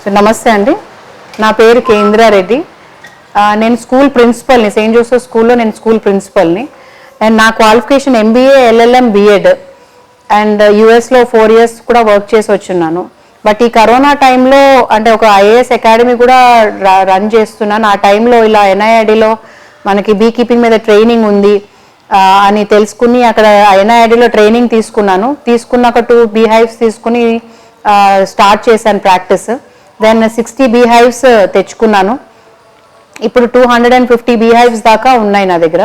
So నమస్తే అండి, నా పేరు కేంద్రారెడ్డి. నేను స్కూల్ ప్రిన్సిపల్ని, సెయింట్ జోసెఫ్ స్కూల్లో నేను స్కూల్ ప్రిన్సిపల్ని. అండ్ నా qualification MBA, LLM, BEd and యూఎస్లో 4 years కూడా వర్క్ చేసి వచ్చున్నాను. బట్ ఈ కరోనా టైంలో అంటే ఒక ఐఏఎస్ అకాడమీ కూడా రన్ చేస్తున్నాను. ఆ టైంలో ఇలా ఎన్ఐఐడిలో మనకి బీ కీపింగ్ మీద ట్రైనింగ్ ఉంది అని తెలుసుకుని అక్కడ ఎన్ఐఐడిలో ట్రైనింగ్ తీసుకున్నాక 2 beehives తీసుకుని స్టార్ట్ చేశాను ప్రాక్టీస్. దెన్ 60 beehives తెచ్చుకున్నాను. ఇప్పుడు 250 beehives దాకా ఉన్నాయి నా దగ్గర.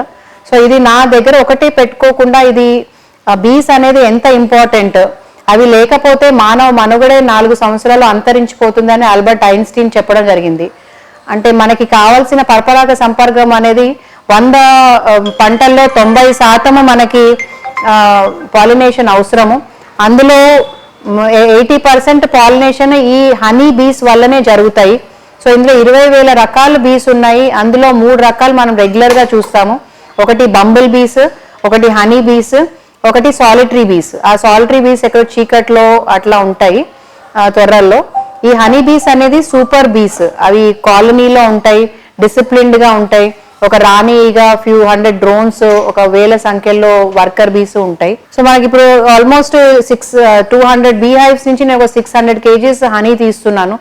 సో ఇది నా దగ్గర ఒకటే పెట్టుకోకుండా, ఇది బీస్ అనేది ఎంత ఇంపార్టెంట్, అవి లేకపోతే మానవ మనుగడే 4 సంవత్సరాలు అంతరించిపోతుందని ఆల్బర్ట్ ఐన్స్టీన్ చెప్పడం జరిగింది. అంటే మనకి కావాల్సిన పరపరాగ సంపర్కం అనేది 100 పంటల్లో 90% మనకి పాలినేషన్ అవసరము. అందులో 80% పాలినేషన్ ఈ హనీ బీస్ వల్లనే జరుగుతాయి. సో ఇందులో 20,000 రకాల బీస్ ఉన్నాయి. అందులో 3 రకాలు మనం రెగ్యులర్గా చూస్తాము. ఒకటి బంబుల్ బీస్, ఒకటి హనీ బీస్, ఒకటి సాలిటరీ బీస్. ఆ సాలిటరీ బీస్ ఎక్కడ చీకట్లో అట్లా ఉంటాయి త్వరల్లో. ఈ హనీ బీస్ అనేది సూపర్ బీస్. అవి కాలనీలో ఉంటాయి, డిసిప్లిన్డ్గా ఉంటాయి. ఒక రాణిగా ఫ్యూ 100 డ్రోన్స్, ఒక 1000 సంఖ్యలో వర్కర్ బీస్ ఉంటాయి. సో మనకి ఇప్పుడు ఆల్మోస్ట్ 200 beehives నుంచి నేను ఒక 600 kgs హనీ తీస్తున్నాను.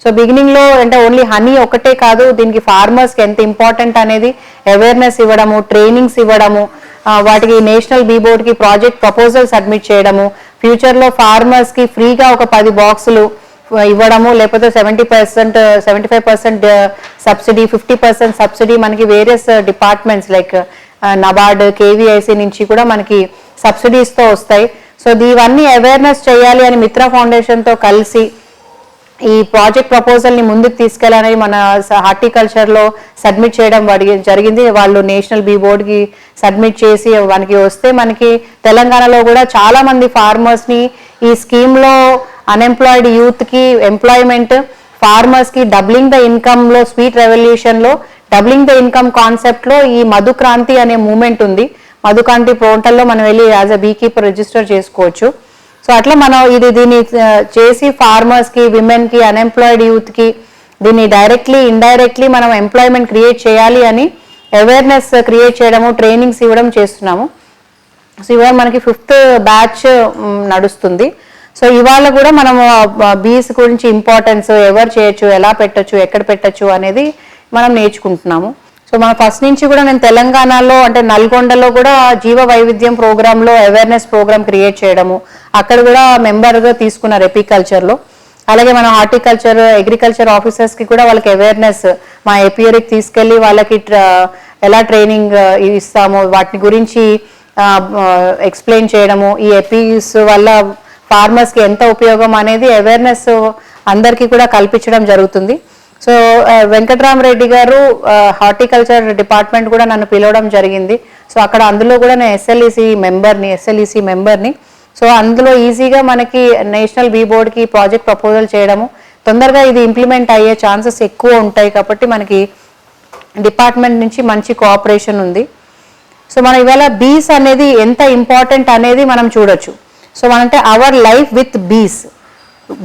సో బిగినింగ్లో అంటే ఓన్లీ హనీ ఒకటే కాదు, దీనికి ఫార్మర్స్కి ఎంత ఇంపార్టెంట్ అనేది అవేర్నెస్ ఇవ్వడము, ట్రైనింగ్స్ ఇవ్వడము, వాటికి నేషనల్ బీ బోర్డ్కి ప్రాజెక్ట్ ప్రపోజల్ సబ్మిట్ చేయడము, ఫ్యూచర్లో ఫార్మర్స్కి ఫ్రీగా ఒక 10 బాక్సులు ఇవ్వడము, లేకపోతే 70%, 75% సబ్సిడీ, 50% సబ్సిడీ మనకి various departments like NABARD, KVIC నుంచి కూడా మనకి సబ్సిడీస్తో వస్తాయి. సో ఇవన్నీ అవేర్నెస్ చేయాలి అని మిత్ర ఫౌండేషన్తో కలిసి ఈ ప్రాజెక్ట్ ప్రపోజల్ని ముందుకు తీసుకెళ్ళాలని మన హార్టికల్చర్లో సబ్మిట్ చేయడం జరిగింది. వాళ్ళు నేషనల్ బీ బోర్డ్కి సబ్మిట్ చేసి మనకి వస్తే మనకి తెలంగాణలో కూడా చాలామంది ఫార్మర్స్ని ఈ స్కీమ్లో అన్ఎంప్లాయిడ్ యూత్కి ఎంప్లాయ్మెంట్, ఫార్మర్స్కి డబ్లింగ్ ద ఇన్కమ్లో, స్వీట్ రెవల్యూషన్లో డబ్లింగ్ ద ఇన్కమ్ కాన్సెప్ట్లో ఈ మధుక్రాంతి అనే మూమెంట్ ఉంది. మధుక్రాంతి పోర్టల్లో మనం వెళ్ళి as a bee keeper register చేసుకోవచ్చు. సో అట్లా మనం దీన్ని చేసి ఫార్మర్స్కి, విమెన్కి, అన్ఎంప్లాయిడ్ యూత్కి దీన్ని డైరెక్ట్లీ ఇండైరెక్ట్లీ మనం ఎంప్లాయ్మెంట్ క్రియేట్ చేయాలి అని అవేర్నెస్ క్రియేట్ చేయడము, ట్రైనింగ్స్ ఇవ్వడం చేస్తున్నాము. సో ఇవాళ మనకి 5th batch నడుస్తుంది. సో ఇవాళ కూడా మనము బీస్ గురించి ఇంపార్టెన్స్, ఎవరు చేయొచ్చు, ఎలా పెట్టచ్చు, ఎక్కడ పెట్టచ్చు అనేది మనం నేర్చుకుంటున్నాము. సో మన ఫస్ట్ నుంచి కూడా నేను తెలంగాణలో అంటే నల్గొండలో కూడా జీవ వైవిధ్యం ప్రోగ్రాంలో అవేర్నెస్ ప్రోగ్రామ్ క్రియేట్ చేయడము, అక్కడ కూడా మెంబర్గా తీసుకున్నారు ఎపికల్చర్లో. అలాగే మన హార్టికల్చర్, అగ్రికల్చర్ ఆఫీసర్స్కి కూడా వాళ్ళకి అవేర్నెస్ మా ఏపీఆర్కి తీసుకెళ్ళి వాళ్ళకి ఎలా ట్రైనింగ్ ఇస్తాము, వాటి గురించి ఎక్స్ప్లెయిన్ చేయడము, ఈ ఎపీస్ వల్ల ఫార్మర్స్కి ఎంత ఉపయోగం అనేది అవేర్నెస్ అందరికీ కూడా కల్పించడం జరుగుతుంది. సో వెంకటరామరెడ్డి గారు హార్టికల్చర్ డిపార్ట్మెంట్ కూడా నన్ను పిలవడం జరిగింది. సో అక్కడ అందులో కూడా నేను ఎస్ఎల్ఈసి మెంబర్ని. సో అందులో ఈజీగా మనకి నేషనల్ బీ బోర్డ్కి ప్రాజెక్ట్ ప్రపోజల్ చేయడము, తొందరగా ఇది ఇంప్లిమెంట్ అయ్యే ఛాన్సెస్ ఎక్కువ ఉంటాయి కాబట్టి మనకి డిపార్ట్మెంట్ నుంచి మంచి కోఆపరేషన్ ఉంది. సో మనం ఇవాళ బీస్ అనేది ఎంత ఇంపార్టెంట్ అనేది మనం చూడొచ్చు. సో అంటే అవర్ లైఫ్ విత్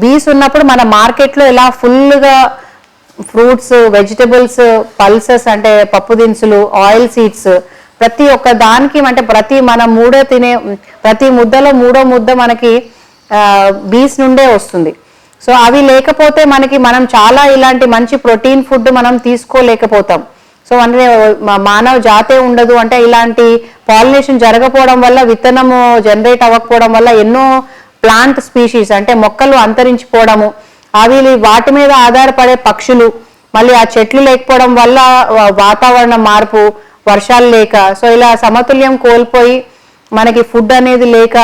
బీస్ ఉన్నప్పుడు మన మార్కెట్లో ఇలా ఫుల్గా ఫ్రూట్స్, వెజిటబుల్స్, పల్సెస్ అంటే పప్పు దినుసులు, ఆయిల్ సీడ్స్, ప్రతి ఒక్క దానికి అంటే మనం ప్రతి ముద్దలో 3వ ముద్ద మనకి బీస్ నుండే వస్తుంది. సో అవి లేకపోతే మనం చాలా ఇలాంటి మంచి ప్రోటీన్ ఫుడ్ మనం తీసుకోలేకపోతాం. సో అంటే మానవ జాతే ఉండదు. అంటే ఇలాంటి పాలినేషన్ జరగకపోవడం వల్ల, విత్తనము జనరేట్ అవ్వకపోవడం వల్ల ఎన్నో ప్లాంట్ స్పీషీస్ అంటే మొక్కలు అంతరించిపోవడము, వాటి మీద ఆధారపడే పక్షులు, మళ్ళీ ఆ చెట్లు లేకపోవడం వల్ల వాతావరణ మార్పు, వర్షాలు లేక, సో ఇలా సమతుల్యం కోల్పోయి మనకి ఫుడ్ అనేది లేక,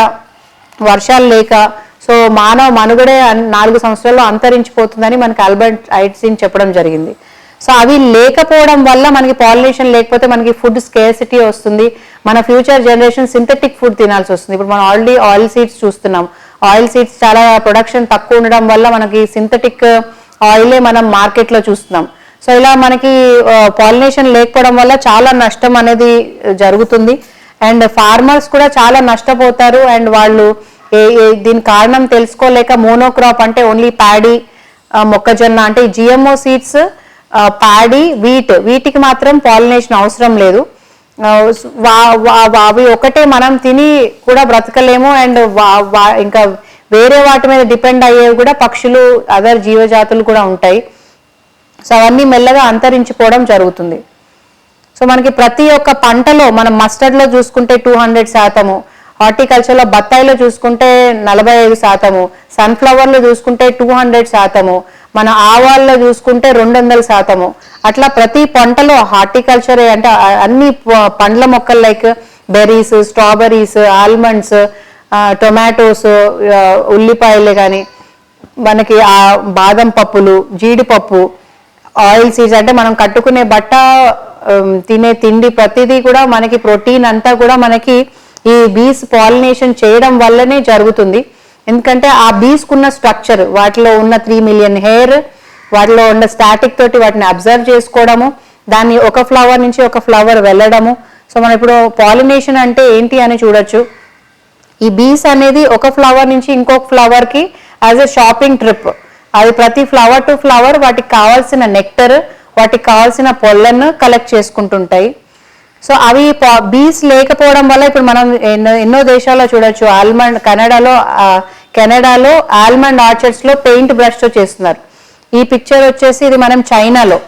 వర్షాలు లేక, సో మానవ మనుగడే 4 సంవత్సరాల్లో అంతరించిపోతుందని మనకి ఆల్బర్ట్ ఐన్స్టీన్ చెప్పడం జరిగింది. సో అవి లేకపోవడం వల్ల మనకి పాలినేషన్ లేకపోతే మనకి ఫుడ్ స్కేర్సిటీ వస్తుంది. మన ఫ్యూచర్ జనరేషన్ సింథటిక్ ఫుడ్ తినాల్సి వస్తుంది. ఇప్పుడు మనం ఆల్రెడీ ఆయిల్ సీడ్స్ చూస్తున్నాం. ఆయిల్ సీడ్స్ చాలా ప్రొడక్షన్ తక్కువ ఉండడం వల్ల మనకి సింథటిక్ ఆయిలే మనం మార్కెట్లో చూస్తున్నాం. సో ఇలా మనకి పాలినేషన్ లేకపోవడం వల్ల చాలా నష్టం అనేది జరుగుతుంది. అండ్ ఫార్మర్స్ కూడా చాలా నష్టపోతారు. అండ్ వాళ్ళు దీని కారణం తెలుసుకోలేక మోనోక్రాప్ అంటే ఓన్లీ ప్యాడీ మొక్కజొన్న అంటే ఈ జిఎంఓ సీడ్స్, ప్యాడీ, వీటికి మాత్రం పాలినేషన్ అవసరం లేదు. అవి ఒకటే మనం తిని కూడా బ్రతకలేము, అండ్ ఇంకా వేరే వాటి మీద డిపెండ్ అయ్యేవి కూడా పక్షులు, అదర్ జీవజాతులు కూడా ఉంటాయి. సో అవన్నీ మెల్లగా అంతరించిపోవడం జరుగుతుంది. సో మనకి ప్రతి ఒక్క పంటలో మనం మస్టర్డ్లో చూసుకుంటే 200%, హార్టికల్చర్లో బత్తాయిలో చూసుకుంటే 45%, సన్ఫ్లవర్లో చూసుకుంటే 200%, మన ఆవాల్లో చూసుకుంటే 200%. అట్లా ప్రతి పంటలో హార్టికల్చర్ అంటే అన్ని పండ్ల మొక్కలు like berries, strawberries, almonds, tomatoes, ఉల్లిపాయలు కానీ మనకి ఆ బాదం పప్పులు, జీడిపప్పు, ఆయిల్ సీడ్స్ అంటే మనం కట్టుకునే బట్ట, తినే తిండి ప్రతిదీ కూడా మనకి ప్రోటీన్ అంతా కూడా మనకి ఈ బీస్ పాలినేషన్ చేయడం వల్లనే జరుగుతుంది. ఎందుకంటే ఆ బీస్కున్న స్ట్రక్చర్, వాటిలో ఉన్న 3 మిలియన్ హెయిర్, వాటిలో ఉన్న స్టాటిక్ తోటి వాటిని అబ్జర్వ్ చేసుకోవడము, దాన్ని ఒక ఫ్లవర్ నుంచి ఒక ఫ్లవర్ వెళ్ళడము. సో మనం ఇప్పుడు పాలినేషన్ అంటే ఏంటి అని చూడొచ్చు. ఈ బీస్ అనేది ఒక ఫ్లవర్ నుంచి ఇంకొక ఫ్లవర్కి యాజ్ ఎ షాపింగ్ ట్రిప్, అది ప్రతి ఫ్లవర్ టు ఫ్లవర్ వాటికి కావాల్సిన నెక్టర్, వాటికి కావాల్సిన పొల్లన్ కలెక్ట్ చేసుకుంటుంటాయి. సో అవి బీస్ లేకపోవడం వల్ల ఇప్పుడు మనం ఎన్నో దేశాల్లో చూడొచ్చు, కెనడాలో ఆల్మండ్ ఆర్చర్డ్స్లో పెయింట్ బ్రష్తో చేస్తున్నారు. ఈ పిక్చర్ వచ్చేసి ఇది మనం చైనాలో.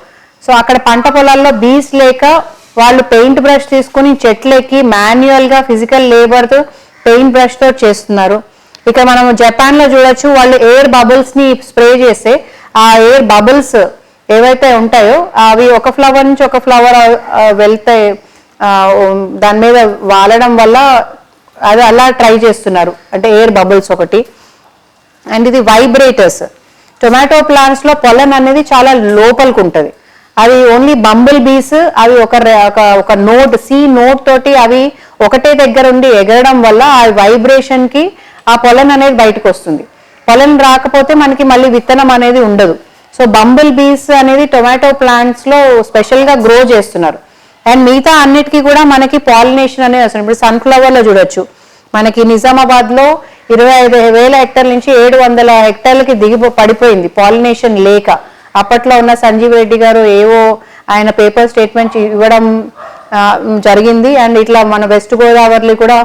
సో అక్కడ పంట పొలాల్లో బీస్ లేక వాళ్ళు పెయింట్ బ్రష్ తీసుకుని చెట్లెక్కి మాన్యువల్గా ఫిజికల్ లేబర్తో పెయింట్ బ్రష్తో చేస్తున్నారు. ఇక మనం జపాన్లో చూడొచ్చు, వాళ్ళు ఎయిర్ బబుల్స్ని స్ప్రే చేస్తే ఆ ఎయిర్ బబుల్స్ ఏవైతే ఉంటాయో అవి ఒక ఫ్లవర్ నుంచి ఒక ఫ్లవర్ వెళ్తాయి, దాని మీద వాలడం వల్ల అది అలా ట్రై చేస్తున్నారు, అంటే ఎయిర్ బబుల్స్ ఒకటి. అండ్ ఇది వైబ్రేటర్స్. టొమాటో ప్లాంట్స్లో పొలన్ అనేది చాలా లోపలికి ఉంటుంది, అది ఓన్లీ బంబుల్ బీస్ అవి ఒక నోట్, సి నోట్ తోటి అవి ఒకటే దగ్గర ఉండి ఎగరడం వల్ల ఆ వైబ్రేషన్కి ఆ పొలన్ అనేది బయటకు వస్తుంది. పొలన్ రాకపోతే మనకి మళ్ళీ విత్తనం అనేది ఉండదు. సో బంబుల్ బీస్ అనేది టొమాటో ప్లాంట్స్లో స్పెషల్గా గ్రో చేస్తున్నారు. అండ్ మిగతా అన్నిటికీ కూడా మనకి పాలినేషన్ అనేది వస్తుంది. ఇప్పుడు సన్ఫ్లవర్లో చూడొచ్చు, మనకి నిజామాబాద్లో 25,000 హెక్టార్ల నుంచి 700 హెక్టార్లకి పడిపోయింది పాలినేషన్ లేక. అప్పట్లో ఉన్న సంజీవ్ రెడ్డి గారు ఏవో ఆయన పేపర్ స్టేట్మెంట్ ఇవ్వడం జరిగింది. అండ్ ఇట్లా మన వెస్ట్ గోదావరిలో కూడా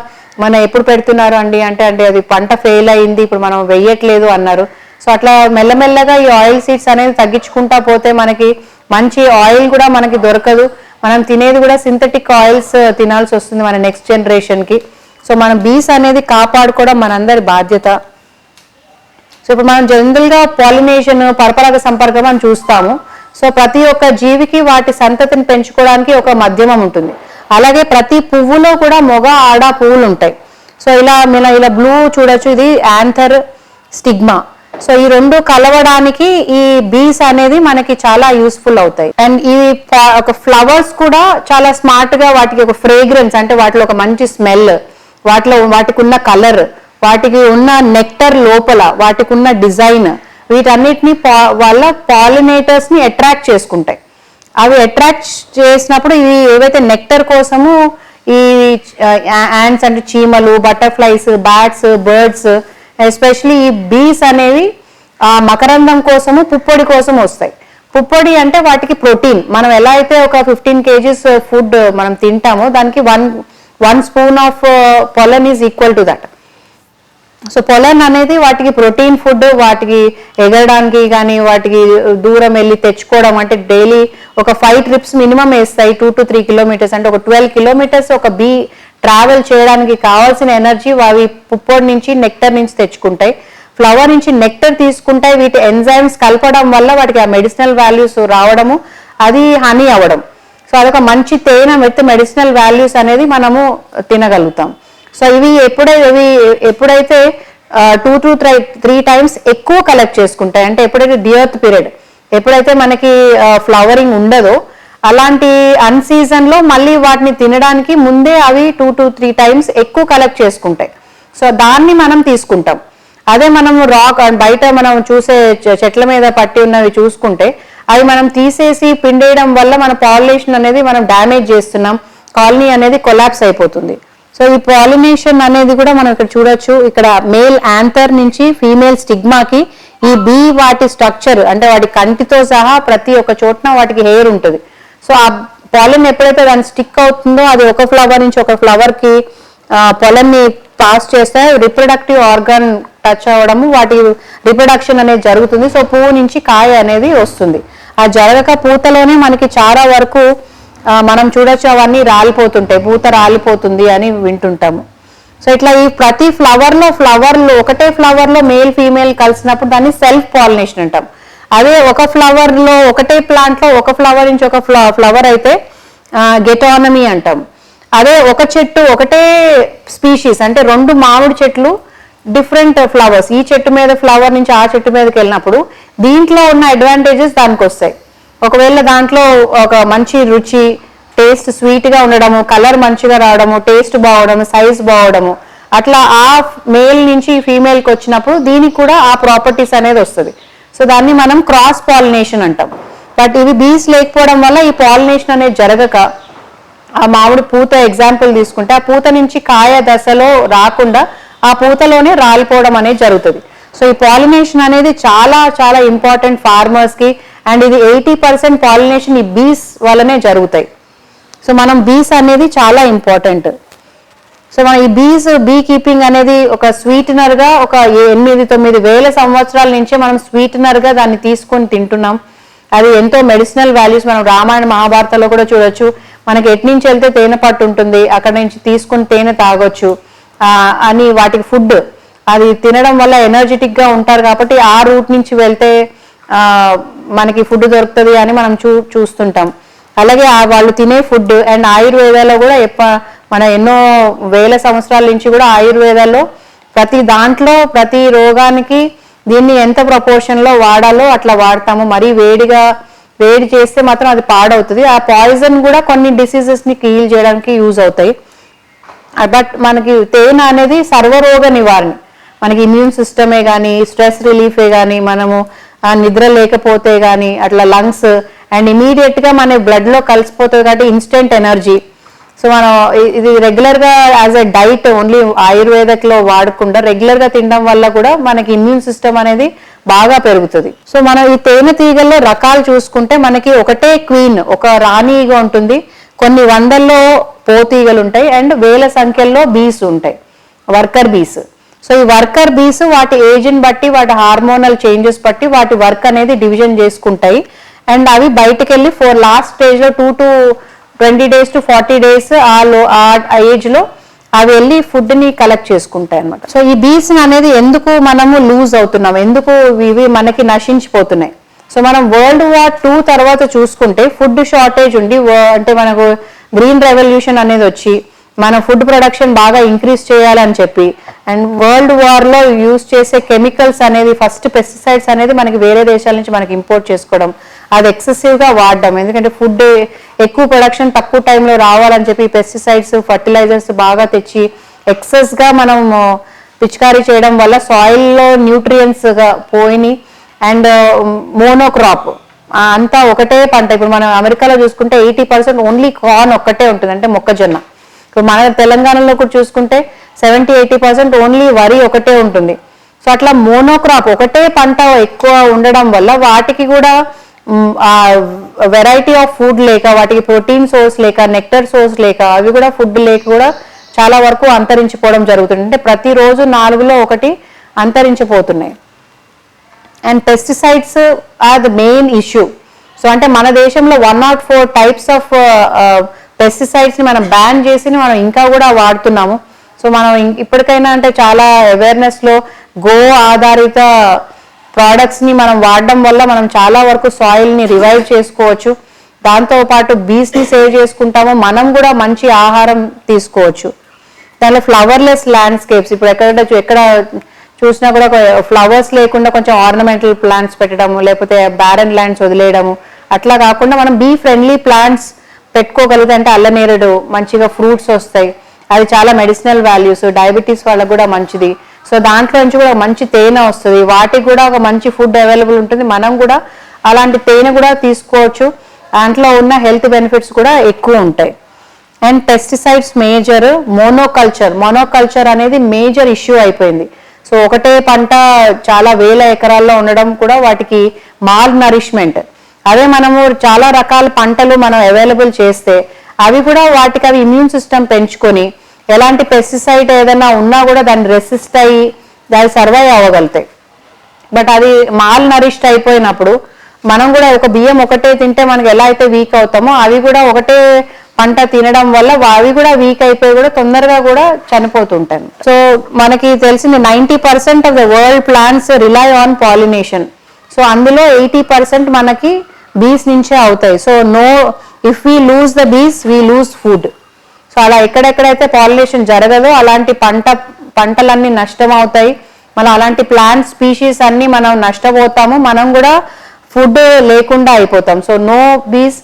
మనం ఎప్పుడు పెడుతున్నారు అంటే అది పంట ఫెయిల్ అయింది, ఇప్పుడు మనం వెయ్యట్లేదు అన్నారు. సో అట్లా మెల్లమెల్లగా ఈ ఆయిల్ సీడ్స్ అనేది తగ్గించుకుంటా పోతే మనకి మంచి ఆయిల్ కూడా మనకి దొరకదు. మనం తినేది కూడా సింథటిక్ ఆయిల్స్ తినాల్సి వస్తుంది మన నెక్స్ట్ జనరేషన్కి. సో మనం బీస్ అనేది కాపాడుకోవడం మనందరి బాధ్యత. సో ఇప్పుడు మనం జనరల్గా పాలినేషన్, పరపరాగ సంపర్కం అని చూస్తాము. సో ప్రతి ఒక్క జీవికి వాటి సంతతిని పెంచుకోవడానికి ఒక మాధ్యమం ఉంటుంది. అలాగే ప్రతి పువ్వులో కూడా మగ ఆడ పువ్వులు ఉంటాయి. సో ఇలా బ్లూ చూడొచ్చు, ఇది యాంథర్, స్టిగ్మా. సో ఈ రెండు కలవడానికి ఈ బీస్ అనేది మనకి చాలా యూస్ఫుల్ అవుతాయి. అండ్ ఈ ఒక ఫ్లవర్స్ కూడా చాలా స్మార్ట్ గా, వాటికి ఒక ఫ్రేగ్రెన్స్ అంటే వాటిలో ఒక మంచి స్మెల్, వాటికి ఉన్న కలర్, వాటికి ఉన్న నెక్టర్ లోపల వాటికి ఉన్న డిజైన్, వీటన్నిటిని వాళ్ళ పాలినేటర్స్ ని అట్రాక్ట్ చేసుకుంటాయి. అవి అట్రాక్ట్ చేసినప్పుడు ఇవి ఏవైతే నెక్టర్ కోసము ఈ యాంట్స్ అంటే చీమలు, బటర్ఫ్లైస్, బ్యాట్స్, బర్డ్స్, ఎస్పెషలీ ఈ బీస్ అనేవి మకరందం కోసము, పుప్పొడి కోసం వస్తాయి. పుప్పొడి అంటే వాటికి ప్రోటీన్. మనం ఎలా అయితే ఒక 15 kgs ఫుడ్ మనం తింటామో దానికి 1 spoon of పొలన్ is equal to that. So పొలన్ అనేది వాటికి ప్రోటీన్ ఫుడ్, వాటికి ఎగరడానికి కానీ వాటికి దూరం వెళ్ళి తెచ్చుకోవడం అంటే డైలీ ఒక 5 trips మినిమం వేస్తాయి, 2 to 3 kilometers, అంటే ఒక 12 kilometers ఒక బీ ట్రావెల్ చేయడానికి కావాల్సిన ఎనర్జీ అవి పుప్పొడి నుంచి, నెక్టర్ నుంచి తెచ్చుకుంటాయి. ఫ్లవర్ నుంచి నెక్టర్ తీసుకుంటాయి, వీటి ఎంజైమ్స్ కలపడం వల్ల వాటికి ఆ మెడిసినల్ వాల్యూస్ రావడము, అది హనీ అవ్వడం. సో అదొక మంచి తేనె విత్ మెడిసినల్ వాల్యూస్ అనేది మనము తినగలుగుతాం. సో ఇవి ఎప్పుడైతే 2 to 3 times ఎక్కువ కలెక్ట్ చేసుకుంటాయి, అంటే ఎప్పుడైతే ది ఎర్త్ పీరియడ్, ఎప్పుడైతే మనకి ఫ్లవరింగ్ ఉండదో అలాంటి అన్సీజన్లో మళ్ళీ వాటిని తినడానికి ముందే అవి 2 to 3 times ఎక్కువ కలెక్ట్ చేసుకుంటాయి. సో దాన్ని మనం తీసుకుంటాం. అదే మనం బయట మనం చూసే చెట్ల మీద పట్టి ఉన్నవి చూసుకుంటే అవి మనం తీసేసి పిండేయడం వల్ల మన పాలినేషన్ అనేది మనం డ్యామేజ్ చేస్తున్నాం, కాలనీ అనేది కొలాప్స్ అయిపోతుంది. సో ఈ పాలినేషన్ అనేది కూడా మనం ఇక్కడ చూడొచ్చు, ఇక్కడ మేల్ యాంథర్ నుంచి ఫీమేల్ స్టిగ్మాకి ఈ బీ వాటి స్ట్రక్చర్ అంటే వాటి కంటితో సహా ప్రతి ఒక్క చోటన వాటికి హెయిర్ ఉంటుంది. సో ఆ పాలన్ ఎప్పుడైతే దాన్ని స్టిక్ అవుతుందో అది ఒక ఫ్లవర్ నుంచి ఒక ఫ్లవర్ కి పొలంని పాస్ చేస్తే రిప్రొడక్టివ్ ఆర్గాన్ టచ్ అవ్వడము వాటి రిప్రొడక్షన్ అనేది జరుగుతుంది. సో పువ్వు నుంచి కాయ అనేది వస్తుంది. ఆ జరగక పూతలోనే మనకి చాలా వరకు మనం చూడొచ్చు అవన్నీ రాలిపోతుంటాయి, పూత రాలిపోతుంది అని వింటుంటాము. సో ఇట్లా ఈ ప్రతి ఫ్లవర్లో ఒకటే ఫ్లవర్లో మేల్ ఫీమేల్ కలిసినప్పుడు దాన్ని సెల్ఫ్ పాలినేషన్ అంటాం. అదే ఒక ఫ్లవర్లో ఒకటే ప్లాంట్లో ఒక ఫ్లవర్ నుంచి ఒక ఫ్లవర్ అయితే గెటానమీ అంటాం. అదే ఒక చెట్టు ఒకటే స్పీషీస్ అంటే 2 మామిడి చెట్లు డిఫరెంట్ ఫ్లవర్స్, ఈ చెట్టు మీద ఫ్లవర్ నుంచి ఆ చెట్టు మీదకి వెళ్ళినప్పుడు దీంట్లో ఉన్న అడ్వాంటేజెస్ దానికి వస్తాయి. ఒకవేళ దాంట్లో ఒక మంచి రుచి, టేస్ట్ స్వీట్గా ఉండడము, కలర్ మంచిగా రావడము, టేస్ట్ బాగడము, సైజ్ బాగడము, అట్లా ఆ మేల్ నుంచి ఫీమేల్కి వచ్చినప్పుడు దీనికి కూడా ఆ ప్రాపర్టీస్ అనేది వస్తుంది. సో దాన్ని మనం క్రాస్ పాలినేషన్ అంటాం. బట్ ఇవి బీస్ లేకపోవడం వల్ల ఈ పాలినేషన్ అనేది జరగక ఆ మామిడి పూత ఎగ్జాంపుల్ తీసుకుంటే ఆ పూత నుంచి కాయ దశలో రాకుండా ఆ పూతలోనే రాలిపోవడం అనేది జరుగుతుంది. సో ఈ పాలినేషన్ అనేది చాలా చాలా ఇంపార్టెంట్ ఫార్మర్స్కి. అండ్ ఇది 80% పాలినేషన్ ఈ బీస్ వల్లనే జరుగుతాయి. సో మనం బీస్ అనేది చాలా ఇంపార్టెంట్. సో మన ఈ బీ కీపింగ్ అనేది ఒక స్వీటనర్గా ఒక 8-9 వేల సంవత్సరాల నుంచే మనం స్వీటనర్గా దాన్ని తీసుకొని తింటున్నాం. అది ఎంతో మెడిసినల్ వాల్యూస్ మనం రామాయణ మహాభారతంలో కూడా చూడొచ్చు. మనకి ఎటు నుంచి వెళ్తే తేనె పట్టు ఉంటుంది, అక్కడ నుంచి తీసుకుని తేనె తాగొచ్చు అని వాటికి ఫుడ్ అది తినడం వల్ల ఎనర్జెటిక్గా ఉంటారు కాబట్టి ఆ రూట్ నుంచి వెళ్తే మనకి ఫుడ్ దొరుకుతుంది అని మనం చూస్తుంటాం. అలాగే వాళ్ళు తినే ఫుడ్ అండ్ ఆయుర్వేదాలో కూడా మన ఎన్నో వేల సంవత్సరాల నుంచి కూడా ఆయుర్వేదాల్లో ప్రతి దాంట్లో ప్రతి రోగానికి దీన్ని ఎంత ప్రపోర్షన్లో వాడాలో అట్లా వాడతాము. మరీ వేడి చేస్తే మాత్రం అది పాడవుతుంది. ఆ పాయిజన్ కూడా కొన్ని డిసీజెస్ని హీల్ చేయడానికి యూజ్ అవుతాయి. బట్ మనకి తేనె అనేది సర్వరోగ నివారణ. మనకి ఇమ్యూన్ సిస్టమే కానీ, స్ట్రెస్ రిలీఫే కానీ, మనము నిద్ర లేకపోతే కానీ అట్లా లంగ్స్ అండ్ ఇమీడియట్గా మన బ్లడ్లో కలిసిపోతుంది కాబట్టి ఇన్స్టెంట్ ఎనర్జీ. సో మనం ఇది రెగ్యులర్గా యాజ్ ఎ డైట్ ఓన్లీ ఆయుర్వేదక్లో వాడకుండా రెగ్యులర్గా తినడం వల్ల కూడా మనకి ఇమ్యూన్ సిస్టమ్ అనేది బాగా పెరుగుతుంది. సో మనం ఈ తేనె తీగల్లో రకాలు చూసుకుంటే మనకి ఒకటే క్వీన్, ఒక రాణిగా ఉంటుంది, కొన్ని వందల్లో పోతీగలు ఉంటాయి అండ్ వేల సంఖ్యల్లో బీస్ ఉంటాయి, వర్కర్ బీస్. సో ఈ వర్కర్ బీస్ వాటి ఏజ్ని బట్టి వాటి హార్మోనల్ చేంజెస్ బట్టి వాటి వర్క్ అనేది డివిజన్ చేసుకుంటాయి. అండ్ అవి బయటకు వెళ్ళి లాస్ట్ స్టేజ్లో 2 to 20 days to 40 days ఆ ఏజ్లో అవి వెళ్ళి ఫుడ్ని కలెక్ట్ చేసుకుంటాయి అనమాట. సో ఈ బీస్ అనేది ఎందుకు మనము లూజ్ అవుతున్నాం, ఎందుకు ఇవి మనకి నశించిపోతున్నాయి? సో మనం World War II తర్వాత చూసుకుంటే ఫుడ్ షార్టేజ్ ఉండి అంటే మనకు గ్రీన్ రెవల్యూషన్ అనేది వచ్చి మన ఫుడ్ ప్రొడక్షన్ బాగా ఇంక్రీజ్ చేయాలని చెప్పి అండ్ వరల్డ్ వార్లో యూజ్ చేసే కెమికల్స్ అనేది ఫస్ట్ పెస్టిసైడ్స్ అనేది మనకి వేరే దేశాల నుంచి మనకి ఇంపోర్ట్ చేసుకోవడం, అది ఎక్సెసివ్గా వాడడం. ఎందుకంటే ఫుడ్ ఎక్కువ ప్రొడక్షన్ తక్కువ టైంలో రావాలని చెప్పి పెస్టిసైడ్స్ ఫర్టిలైజర్స్ బాగా తెచ్చి ఎక్సెస్గా మనం పిచికారీ చేయడం వల్ల సాయిల్లో న్యూట్రియన్స్గా పోయినాయి. అండ్ మోనోక్రాప్ అంతా ఒకటే పంట. ఇప్పుడు మనం అమెరికాలో చూసుకుంటే 80% ఓన్లీ కార్న్ ఒక్కటే ఉంటుంది, అంటే మొక్కజొన్న. ఇప్పుడు మన తెలంగాణలో కూడా చూసుకుంటే 70-80% ఓన్లీ వరి ఒకటే ఉంటుంది. సో అట్లా మోనోక్రాప్ ఒకటే పంట ఎక్కువ ఉండడం వల్ల వాటికి కూడా వెరైటీ ఆఫ్ ఫుడ్ లేక, వాటికి ప్రోటీన్ సోర్స్ లేక, నెక్టర్ సోర్స్ లేక, అవి కూడా ఫుడ్ లేక కూడా చాలా వరకు అంతరించిపోవడం జరుగుతుంది. అంటే ప్రతిరోజు 4లో 1 అంతరించిపోతున్నాయి. And pesticides are the main issue. So అంటే మన దేశంలో 104 టైప్స్ ఆఫ్ పెస్టిసైడ్స్ని మనం బ్యాన్ చేసి మనం ఇంకా కూడా వాడుతున్నాము. సో మనం ఇప్పటికైనా అంటే చాలా అవేర్నెస్లో గో ఆధారిత ప్రోడక్ట్స్ని మనం వాడడం వల్ల మనం చాలా వరకు సాయిల్ని రివైవ్ చేసుకోవచ్చు. దాంతోపాటు బీస్ని సేవ్ చేసుకుంటాము, మనం కూడా మంచి ఆహారం తీసుకోవచ్చు. దానిలో ఫ్లవర్లెస్ ల్యాండ్స్కేప్స్, ఇప్పుడు ఎక్కడ చూసినా కూడా ఫ్లవర్స్ లేకుండా కొంచెం ఆర్నమెంటల్ ప్లాంట్స్ పెట్టడము, లేకపోతే బ్యారన్ ల్యాండ్స్ వదిలేయడము, అట్లా కాకుండా మనం బీ ఫ్రెండ్లీ ప్లాంట్స్ పెట్టుకోగలిగితే అంటే అల్లనేరుడు మంచిగా ఫ్రూట్స్ వస్తాయి, అది చాలా మెడిసినల్ వాల్యూస్, డయాబెటీస్ వాళ్ళకు కూడా మంచిది. సో దాంట్లో నుంచి కూడా మంచి తేనె వస్తుంది, వాటికి కూడా ఒక మంచి ఫుడ్ అవైలబుల్ ఉంటుంది, మనం కూడా అలాంటి తేనె కూడా తీసుకోవచ్చు. దాంట్లో ఉన్న హెల్త్ బెనిఫిట్స్ కూడా ఎక్కువ ఉంటాయి. అండ్ పెస్టిసైడ్స్ మేజర్, మోనోకల్చర్ అనేది మేజర్ ఇష్యూ అయిపోయింది. సో ఒకటే పంట చాలా వేల ఎకరాల్లో ఉండడం కూడా వాటికి మాల్ నరిష్మెంట్. అదే మనము చాలా రకాల పంటలు మనం అవైలబుల్ చేస్తే అవి కూడా వాటికి అవి ఇమ్యూన్ సిస్టమ్ పెంచుకొని ఎలాంటి పెస్టిసైడ్ ఏదైనా ఉన్నా కూడా దాన్ని రెసిస్ట్ అయ్యి దాన్ని సర్వైవ్ అవ్వగలుగుతాయి. బట్ అది మాల్ నరిష్డ్ అయిపోయినప్పుడు మనం కూడా ఒక బియ్యం ఒకటే తింటే మనకి ఎలా అయితే వీక్ అవుతామో అవి కూడా ఒకటే పంట తినడం వల్ల అవి కూడా వీక్ అయిపోయి కూడా తొందరగా కూడా చనిపోతుంటాయి. సో మనకి తెలిసింది 90% of the world plants rely on pollination. So అందులో 80% మనకి బీస్ నుంచే అవుతాయి. So if we lose the బీస్ వీ లూజ్ ఫుడ్. సో అలా ఎక్కడెక్కడైతే పాలినేషన్ జరగదో అలాంటి పంటలన్నీ నష్టం అవుతాయి. మనం అలాంటి ప్లాంట్ స్పీషీస్ అన్ని మనం నష్టపోతాము, మనం కూడా ఫుడ్ లేకుండా అయిపోతాం. So no bees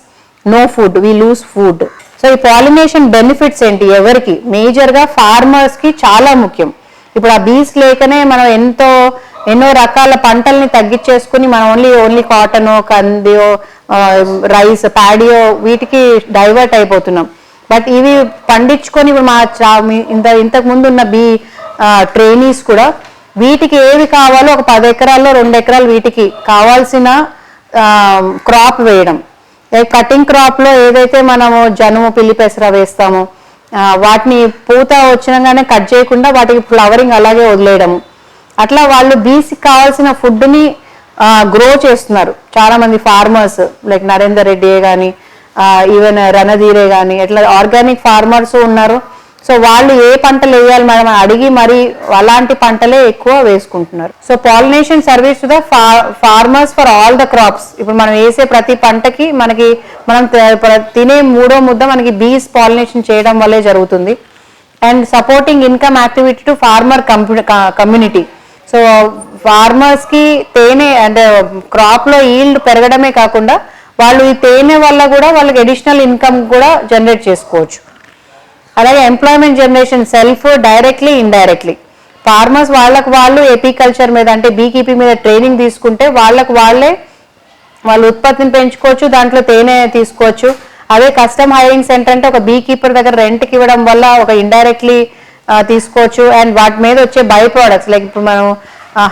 no food, we lose food. So ఈ పాలినేషన్ బెనిఫిట్స్ ఏంటి ఎవరికి? మేజర్గా ఫార్మర్స్కి చాలా ముఖ్యం. ఇప్పుడు ఆ బీస్ లేకనే మనం ఎన్నో రకాల పంటల్ని తగ్గించేసుకుని మనం ఓన్లీ కాటనో కందియో రైస్ ప్యాడియో వీటికి డైవర్ట్ అయిపోతున్నాం. బట్ ఇవి పండించుకొని ఇప్పుడు ఇంతకు ముందు ఉన్న ట్రైనీస్ కూడా వీటికి ఏవి కావాలో ఒక 10 ఎకరాల్లో 2 ఎకరాలు వీటికి కావాల్సిన క్రాప్ వేయడం. కటింగ్ క్రాప్లో ఏదైతే మనము జనుము పిల్లి పెసర వేస్తామో వాటిని పూత వచ్చినగానే కట్ చేయకుండా వాటికి ఫ్లవరింగ్ అలాగే వదిలేయడము. అట్లా వాళ్ళు బీస్కి కావాల్సిన ఫుడ్ని గ్రో చేస్తున్నారు చాలా మంది ఫార్మర్స్, లైక్ నరేందర్ రెడ్డి కానీ ఈవెన్ రణధీరే కానీ ఇట్లా ఆర్గానిక్ ఫార్మర్స్ ఉన్నారు. సో వాళ్ళు ఏ పంటలు వేయాలి మనం అడిగి మరి అలాంటి పంటలే ఎక్కువ వేసుకుంటున్నారు. So pollination service to the farmers for all the crops. ఇప్పుడు మనం వేసే ప్రతి పంటకి మనం తినే 3వ ముద్ద మనకి బీస్ పాలినేషన్ చేయడం వల్లే జరుగుతుంది. And supporting income activity to farmer community. So ఫార్మర్స్కి తేనె అంటే క్రాప్లో ఈల్డ్ పెరగడమే కాకుండా వాళ్ళు ఈ తేనె వల్ల కూడా వాళ్ళకి అడిషనల్ ఇన్కమ్ కూడా జనరేట్ చేసుకోవచ్చు. అలాగే employment generation self directly indirectly. Farmers వాళ్ళు ఎపికల్చర్ మీద అంటే బీ కీపింగ్ మీద ట్రైనింగ్ తీసుకుంటే వాళ్ళు ఉత్పత్తిని పెంచుకోవచ్చు, దాంట్లో తేనె తీసుకోవచ్చు. అదే కస్టమ్ హైరింగ్ సెంటర్ అంటే ఒక బీ కీపర్ దగ్గర రెంట్కి ఇవ్వడం వల్ల ఒక ఇండైరెక్ట్లీ తీసుకోవచ్చు. అండ్ వాటి మీద వచ్చే బై ప్రోడక్ట్స్ లైక్ ఇప్పుడు మనం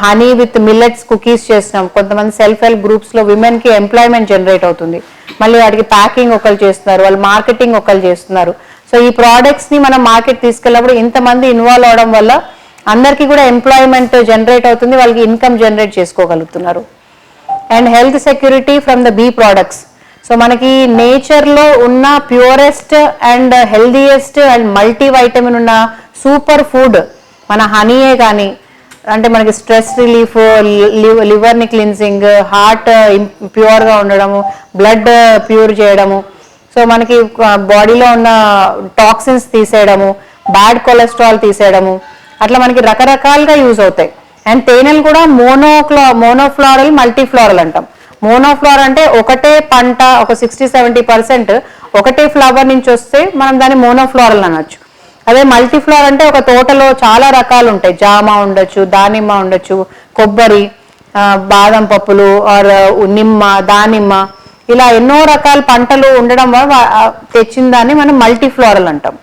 హనీ విత్ మిల్లెట్స్ కుకీస్ చేస్తున్నాం. కొంతమంది సెల్ఫ్ హెల్ప్ గ్రూప్స్లో విమెన్కి ఎంప్లాయ్మెంట్ జనరేట్ అవుతుంది. మళ్ళీ వాటికి ప్యాకింగ్ ఒకరు చేస్తున్నారు, వాళ్ళు మార్కెటింగ్ ఒకరు చేస్తున్నారు. సో ఈ ప్రోడక్ట్స్ని మనం మార్కెట్ తీసుకెళ్ళినప్పుడు ఇంతమంది ఇన్వాల్వ్ అవడం వల్ల అందరికీ కూడా ఎంప్లాయ్మెంట్ జనరేట్ అవుతుంది, వాళ్ళకి ఇన్కమ్ జనరేట్ చేసుకోగలుగుతున్నారు. And health security from the bee products. So మనకి నేచర్లో ఉన్న purest and healthiest and multi vitamin ఉన్న సూపర్ ఫుడ్ మన హనీయే. కానీ అంటే మనకి స్ట్రెస్ రిలీఫ్, లివర్ని క్లిన్సింగ్, హార్ట్ ప్యూర్గా ఉండడము, బ్లడ్ ప్యూర్ చేయడము, సో మనకి బాడీలో ఉన్న టాక్సిన్స్ తీసేయడము, బ్యాడ్ కొలెస్ట్రాల్ తీసేయడము, అట్లా మనకి రకరకాలుగా యూజ్ అవుతాయి. అండ్ తేనెలు కూడా మోనోఫ్లోరల్ మల్టీఫ్లోరల్ అంటాం. మోనోఫ్లోర్ అంటే ఒకటే పంట ఒక 60-70% ఒకటే ఫ్లవర్ నుంచి వస్తే మనం దాన్ని మోనోఫ్లోరల్ అనొచ్చు. అదే మల్టీఫ్లోర్ అంటే ఒక తోటలో చాలా రకాలు ఉంటాయి, జామ ఉండొచ్చు, దానిమ్మ ఉండొచ్చు, కొబ్బరి, బాదం పప్పులు ఆర్ నిమ్మ, దానిమ్మ, ఇలా ఎన్నో రకాల పంటలు ఉండడం వల్ల తెచ్చిన దాన్ని మనం మల్టీఫ్లోరల్ అంటాం.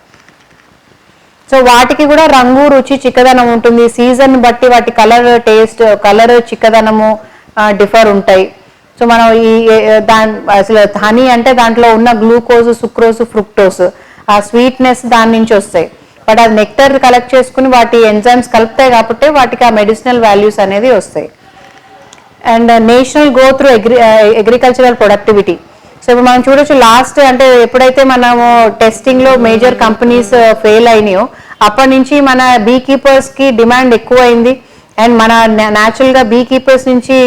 సో వాటికి కూడా రంగు, రుచి, చిక్కదనం ఉంటుంది. సీజన్ బట్టి వాటి కలర్ చిక్కదనము డిఫర్ ఉంటాయి. సో మనం అసలు హనీ అంటే దాంట్లో ఉన్న గ్లూకోజ్, సుక్రోజ్, ఫ్రుక్టోస్, ఆ స్వీట్నెస్ దాని నుంచి వస్తాయి. బట్ అది నెక్టర్ కలెక్ట్ చేసుకుని వాటి ఎంజైమ్స్ కలుపుతాయి కాబట్టి వాటికి ఆ మెడిసినల్ వాల్యూస్ అనేది వస్తాయి. And national growth through agricultural productivity. So ఇప్పుడు మనం చూడొచ్చు లాస్ట్ అంటే ఎప్పుడైతే మనము టెస్టింగ్లో మేజర్ కంపెనీస్ ఫెయిల్ అయినాయో అప్పటి నుంచి మన బీ కీపర్స్కి డిమాండ్ ఎక్కువైంది. అండ్ మన న్యాచురల్గా బీ కీపర్స్ నుంచి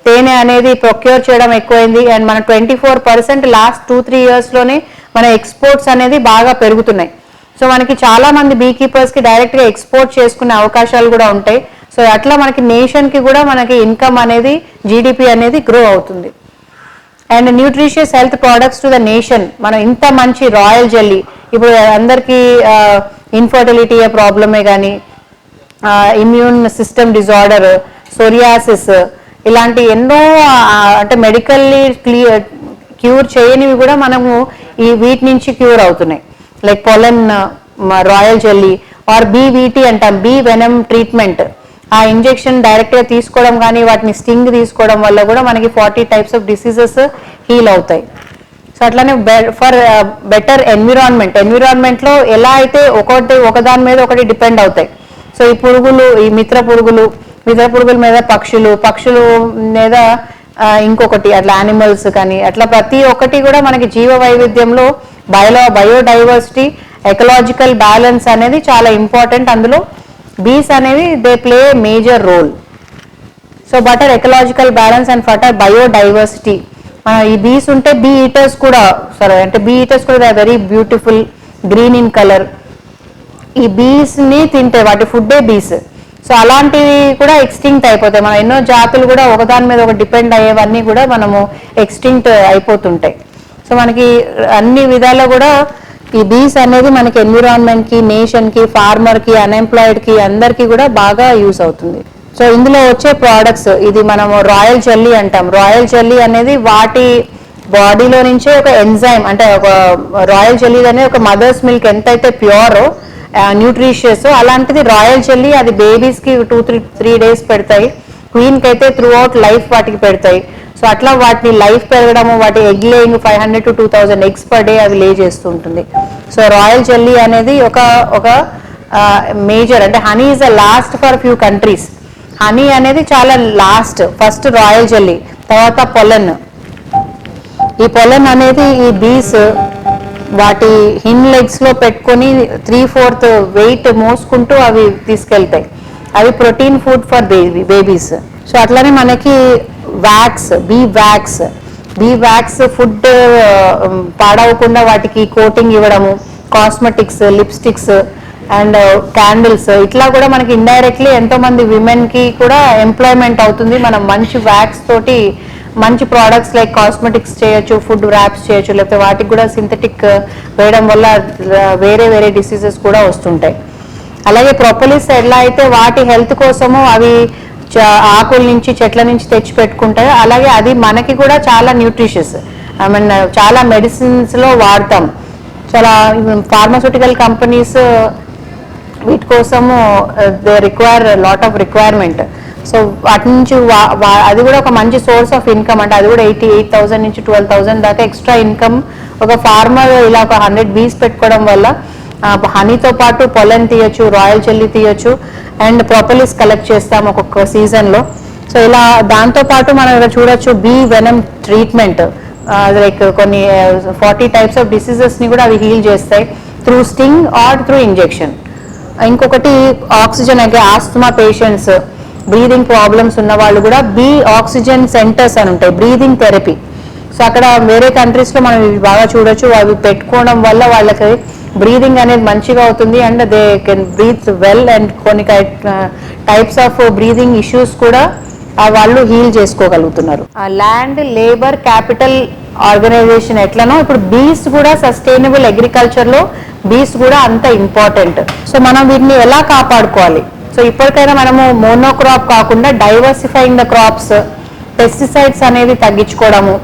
తేనె అనేది ప్రొక్యూర్ చేయడం ఎక్కువైంది. అండ్ మన 24% లాస్ట్ 2-3 ఇయర్స్లోనే మన ఎక్స్పోర్ట్స్ అనేది బాగా పెరుగుతున్నాయి. సో మనకి చాలా మంది బీ కీపర్స్కి డైరెక్ట్గా ఎక్స్పోర్ట్ చేసుకునే అవకాశాలు కూడా ఉంటాయి. సో అట్లా మనకి నేషన్కి కూడా మనకి ఇన్కమ్ అనేది జీడిపి అనేది గ్రో అవుతుంది. And nutritious health products to the nation. మనం ఇంత మంచి రాయల్ జెల్లీ, ఇప్పుడు అందరికీ ఇన్ఫర్టిలిటీ ప్రాబ్లమే కానీ ఇమ్యూన్ సిస్టమ్ డిజార్డర్, సోరియాసిస్, ఇలాంటి ఎన్నో అంటే మెడికల్లీ క్యూర్ చేయనివి కూడా మనము వీటి నుంచి క్యూర్ అవుతున్నాయి. Like pollen royal jelly or BVT అంటాం, బీ వెనమ్ ట్రీట్మెంట్. ఆ ఇంజెక్షన్ డైరెక్ట్గా తీసుకోవడం కానీ వాటిని స్టింగ్ తీసుకోవడం వల్ల కూడా మనకి 40 టైప్స్ ఆఫ్ డిసీజెస్ హీల్ అవుతాయి. సో అట్లానే ఫర్ బెటర్ ఎన్విరాన్మెంట్లో ఎలా అయితే ఒకదాని మీద ఒకటి డిపెండ్ అవుతాయి. సో ఈ పురుగులు, ఈ మిత్ర పురుగుల మీద పక్షులు మీద ఇంకొకటి అట్లా యానిమల్స్ కానీ అట్లా ప్రతి ఒక్కటి కూడా మనకి జీవ వైవిధ్యంలో బయోడైవర్సిటీ, ఎకలాజికల్ బ్యాలెన్స్ అనేది చాలా ఇంపార్టెంట్. అందులో బీస్ అనేవి they play major role. So better ecological balance and better biodiversity. ఈ బీస్ ఉంటే బీ ఈటర్స్ కూడా they very beautiful green in colour. ఈ బీస్ని తింటే వాటి ఫుడ్డే బీస్. సో అలాంటివి కూడా ఎక్స్టింక్ట్ అయిపోతాయి. మనం ఎన్నో జాతులు కూడా ఒకదాని మీద ఒక డిపెండ్ అయ్యేవన్నీ కూడా మనము ఎక్స్టింక్ట్ అయిపోతుంటాయి. సో మనకి అన్ని విధాలా కూడా ఈ బీస్ అనేది మనకి ఎన్విరాన్మెంట్కి, నేషన్కి, ఫార్మర్కి, అన్ఎంప్లాయిడ్కి అందరికీ కూడా బాగా యూస్ అవుతుంది. సో ఇందులో వచ్చే ప్రోడక్ట్స్, ఇది మనము రాయల్ జెల్లీ అంటాం. రాయల్ జెల్లీ అనేది వాటి బాడీలో నుంచే ఒక ఎంజైమ్, అంటే ఒక రాయల్ జెల్లీ అనేది ఒక మదర్స్ మిల్క్ ఎంతైతే ప్యూరో న్యూట్రిషియస్, అలాంటిది రాయల్ జెల్లీ అది బేబీస్కి 2-3 డేస్ పెడతాయి. క్వీన్కి అయితే త్రూ అవుట్ లైఫ్ వాటికి పెడతాయి. సో అట్లా వాటిని లైఫ్ పెరగడము, వాటి egg laying 500 to 2000 eggs per day అవి లే చేస్తుంటుంది. సో రాయల్ జెల్లీ అనేది ఒక మేజర్, అంటే honey is the last for few countries. Honey అనేది చాలా లాస్ట్. ఫస్ట్ రాయల్ జెల్లీ, తర్వాత పొలన్. ఈ పొలన్ అనేది ఈ బీస్ వాటి హిన్ లెగ్స్లో పెట్టుకొని 3/4 వెయిట్ మోసుకుంటూ అవి తీసుకెళ్తాయి. అవి protein food for babies. So అట్లానే మనకి బీ వ్యాక్స్ ఫుడ్ పాడవకుండా వాటికి కోటింగ్ ఇవ్వడము, కాస్మెటిక్స్, లిప్స్టిక్స్ అండ్ క్యాండిల్స్, ఇట్లా కూడా మనకి ఇండైరెక్ట్లీ ఎంతోమంది విమెన్కి కూడా ఎంప్లాయ్మెంట్ అవుతుంది. మనం మంచి వ్యాక్స్ తోటి మంచి ప్రోడక్ట్స్ లైక్ కాస్మెటిక్స్ చేయొచ్చు, ఫుడ్ ర్యాప్స్ చేయొచ్చు, లేకపోతే వాటికి కూడా సింథటిక్ వేయడం వల్ల వేరే డిసీజెస్ కూడా వస్తుంటాయి. అలాగే ప్రొపోలిస్ ఎలా అయితే వాటి హెల్త్ కోసము అవి ఆకుల నుంచి, చెట్ల నుంచి తెచ్చి పెట్టుకుంటాయో, అలాగే అది మనకి కూడా చాలా న్యూట్రిషియస్. చాలా మెడిసిన్స్లో వాడతాం. చాలా ఫార్మాస్యూటికల్ కంపెనీస్ వీటి కోసము they require lot of requirement. So వాటి నుంచి అది కూడా ఒక మంచి సోర్స్ ఆఫ్ ఇన్కమ్. అంటే అది కూడా 88,000 నుంచి 12,000 దాకా ఎక్స్ట్రా ఇన్కమ్ ఒక ఫార్మర్ ఇలా ఒక 100 బీస్ పెట్టుకోవడం వల్ల హనీతో పాటు పొలన్ తీయచ్చు, రాయల్ జెల్లీ తీయచ్చు, అండ్ ప్రొపోలిస్ కలెక్ట్ చేస్తాం ఒక్కొక్క సీజన్లో. సో ఇలా దాంతోపాటు మనం ఇలా చూడొచ్చు బీ వెనమ్ ట్రీట్మెంట్, లైక్ కొన్ని 40 టైప్స్ ఆఫ్ డిసీజెస్ని కూడా అవి హీల్ చేస్తాయి through sting or through injection. ఇంకొకటి ఆక్సిజన్, అంటే ఆస్తమా పేషెంట్స్, బ్రీదింగ్ ప్రాబ్లమ్స్ ఉన్న వాళ్ళు కూడా బీ ఆక్సిజన్ సెంటర్స్ అని ఉంటాయి, బ్రీదింగ్ థెరపీ. సో అక్కడ వేరే కంట్రీస్లో మనం ఇవి బాగా చూడొచ్చు. అవి పెట్టుకోవడం వల్ల వాళ్ళకి బ్రీదింగ్ అనేది మంచిగా అవుతుంది and they can breathe well. And కొన్ని టైప్స్ ఆఫ్ బ్రీదింగ్ ఇష్యూస్ కూడా వాళ్ళు హీల్ చేసుకోగలుగుతున్నారు. ల్యాండ్ లేబర్ క్యాపిటల్ ఆర్గనైజేషన్ ఎట్లనో ఇప్పుడు బీస్ కూడా సస్టైనబుల్ అగ్రికల్చర్లో బీస్ కూడా అంత ఇంపార్టెంట్. సో మనం వీటిని ఎలా కాపాడుకోవాలి? సో ఇప్పటికైనా మనము మోనోక్రాప్ కాకుండా డైవర్సిఫైయింగ్ ద క్రాప్స్, పెస్టిసైడ్స్ అనేది తగ్గించుకోవడము